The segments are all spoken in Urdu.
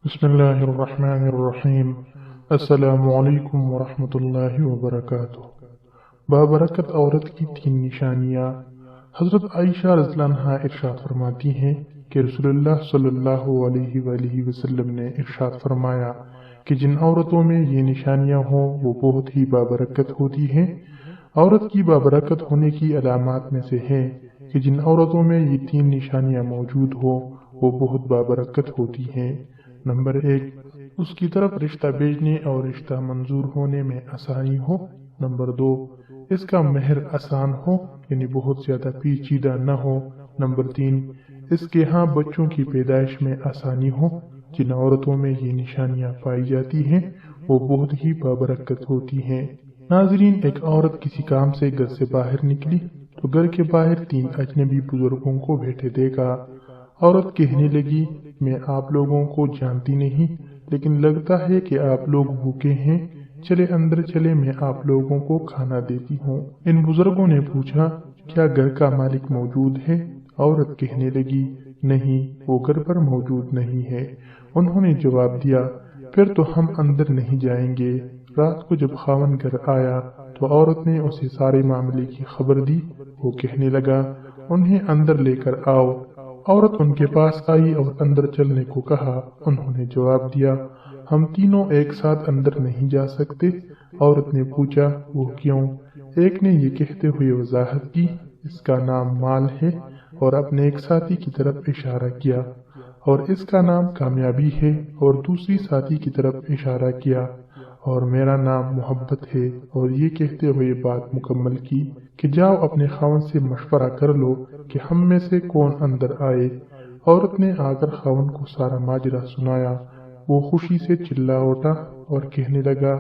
بسم اللہ الرحمن الرحیم۔ السلام علیکم ورحمۃ اللہ وبرکاتہ۔ بابرکت عورت کی 3 نشانیاں۔ حضرت عائشہ رضی اللہ عنہا ارشاد فرماتی ہیں کہ رسول اللہ صلی اللہ علیہ وآلہ وسلم نے ارشاد فرمایا کہ جن عورتوں میں یہ نشانیاں ہوں وہ بہت ہی بابرکت ہوتی ہیں۔ عورت کی بابرکت ہونے کی علامات میں سے ہے کہ جن عورتوں میں یہ 3 نشانیاں موجود ہوں وہ بہت بابرکت ہوتی ہیں۔ نمبر 1، اس کی طرف رشتہ بھیجنے اور رشتہ منظور ہونے میں آسانی ہو۔ نمبر 2، اس کا مہر آسان ہو یعنی بہت زیادہ پیچیدہ نہ ہو۔ نمبر 3، اس کے ہاں بچوں کی پیدائش میں آسانی ہو۔ جن عورتوں میں یہ نشانیاں پائی جاتی ہیں وہ بہت ہی بابرکت ہوتی ہیں۔ ناظرین، ایک عورت کسی کام سے گھر سے باہر نکلی تو گھر کے باہر 3 اجنبی بزرگوں کو بیٹھے دیکھا۔ عورت کہنے لگی، میں آپ لوگوں کو جانتی نہیں، لیکن لگتا ہے کہ آپ لوگ بھوکے ہیں، چلے اندر چلے، میں آپ لوگوں کو کھانا دیتی ہوں۔ ان بزرگوں نے پوچھا، کیا گھر کا مالک موجود ہے؟ عورت کہنے لگی، نہیں، وہ گھر پر موجود نہیں ہے۔ انہوں نے جواب دیا، پھر تو ہم اندر نہیں جائیں گے۔ رات کو جب خاوند گھر آیا تو عورت نے اسے سارے معاملے کی خبر دی۔ وہ کہنے لگا، انہیں اندر لے کر آؤ۔ عورت ان کے پاس آئی اور اندر چلنے کو کہا۔ انہوں نے جواب دیا، ہم تینوں ایک ساتھ اندر نہیں جا سکتے۔ عورت نے پوچھا، وہ کیوں؟ ایک نے یہ کہتے ہوئے وضاحت کی، اس کا نام مال ہے، اور اپنے ایک ساتھی کی طرف اشارہ کیا، اور اس کا نام کامیابی ہے، اور دوسری ساتھی کی طرف اشارہ کیا، اور میرا نام محبت ہے، اور یہ کہتے ہوئے بات مکمل کی کہ جاؤ اپنے خاوند سے مشورہ کر لو کہ ہم میں سے کون اندر آئے۔ عورت نے آ کر خاوند کو سارا ماجرا سنایا۔ وہ خوشی سے چلا اٹھا اور کہنے لگا،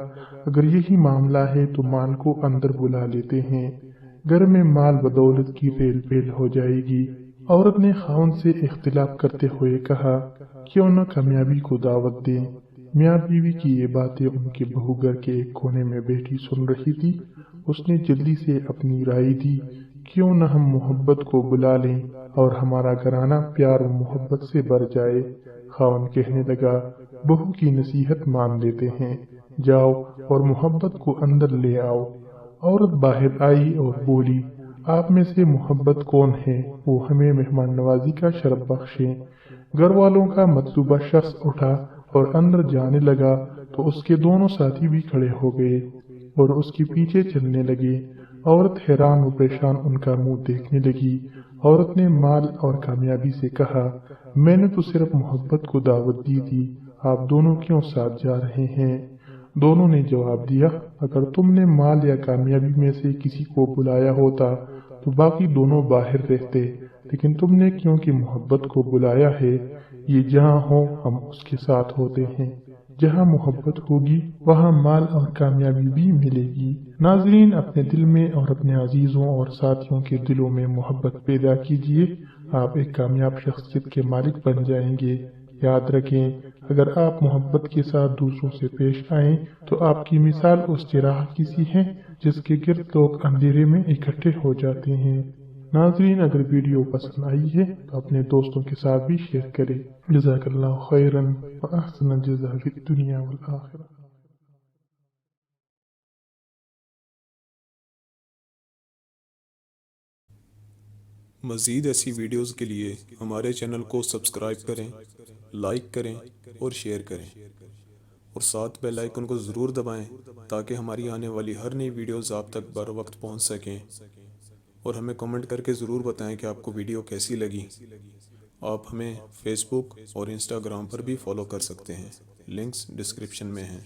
اگر یہی معاملہ ہے تو مال کو اندر بلا لیتے ہیں، گھر میں مال بدولت کی ریل پیل ہو جائے گی۔ عورت نے خاوند سے اختلاف کرتے ہوئے کہا، کیوں نہ کامیابی کو دعوت دیں۔ میاں بیوی کی یہ باتیں ان کی بہو گھر کے ایک کونے میں بیٹھی سن رہی تھی۔ اس نے جلدی سے اپنی رائے دی، کیوں نہ ہم محبت کو بلا لیں اور ہمارا گھرانہ پیار و محبت سے بھر جائے۔ خاوند کہنے لگا، بہو کی نصیحت مان لیتے ہیں، جاؤ اور محبت کو اندر لے آؤ۔ عورت باہر آئی اور بولی، آپ میں سے محبت کون ہے؟ وہ ہمیں مہمان نوازی کا شرف بخشیں۔ گھر والوں کا مطلوبہ شخص اٹھا اور اندر جانے لگا تو اس کے دونوں ساتھی بھی کھڑے ہو گئے اور اس کے پیچھے چلنے لگے۔ عورت حیران و پریشان ان کا منہ دیکھنے لگی۔ عورت نے مال اور کامیابی سے کہا، میں نے تو صرف محبت کو دعوت دی تھی، آپ دونوں کیوں ساتھ جا رہے ہیں؟ دونوں نے جواب دیا، اگر تم نے مال یا کامیابی میں سے کسی کو بلایا ہوتا تو باقی دونوں باہر رہتے، لیکن تم نے کیونکہ محبت کو بلایا ہے، یہ جہاں ہو ہم اس کے ساتھ ہوتے ہیں۔ جہاں محبت ہوگی وہاں مال اور کامیابی بھی ملے گی۔ ناظرین، اپنے دل میں اور اپنے عزیزوں اور ساتھیوں کے دلوں میں محبت پیدا کیجیے، آپ ایک کامیاب شخصیت کے مالک بن جائیں گے۔ یاد رکھیں، اگر آپ محبت کے ساتھ دوسروں سے پیش آئیں تو آپ کی مثال اس چراغ کی سی ہے جس کے گرد لوگ اندھیرے میں اکٹھے ہو جاتے ہیں۔ ناظرین، اگر ویڈیو پسند آئی ہے تو اپنے دوستوں کے ساتھ بھی شیئر کریں۔ جزاک اللہ خیراً وأحسن الجزاء فی الدنیا والآخرہ۔ مزید ایسی ویڈیوز کے لیے ہمارے چینل کو سبسکرائب کریں، لائک کریں اور شیئر کریں، اور ساتھ بیل آئیکن کو ضرور دبائیں تاکہ ہماری آنے والی ہر نئی ویڈیوز آپ تک بر وقت پہنچ سکیں، اور ہمیں کمنٹ کر کے ضرور بتائیں کہ آپ کو ویڈیو کیسی لگی۔ آپ ہمیں فیس بک اور انسٹاگرام پر بھی فالو کر سکتے ہیں، لنکس ڈسکرپشن میں ہیں۔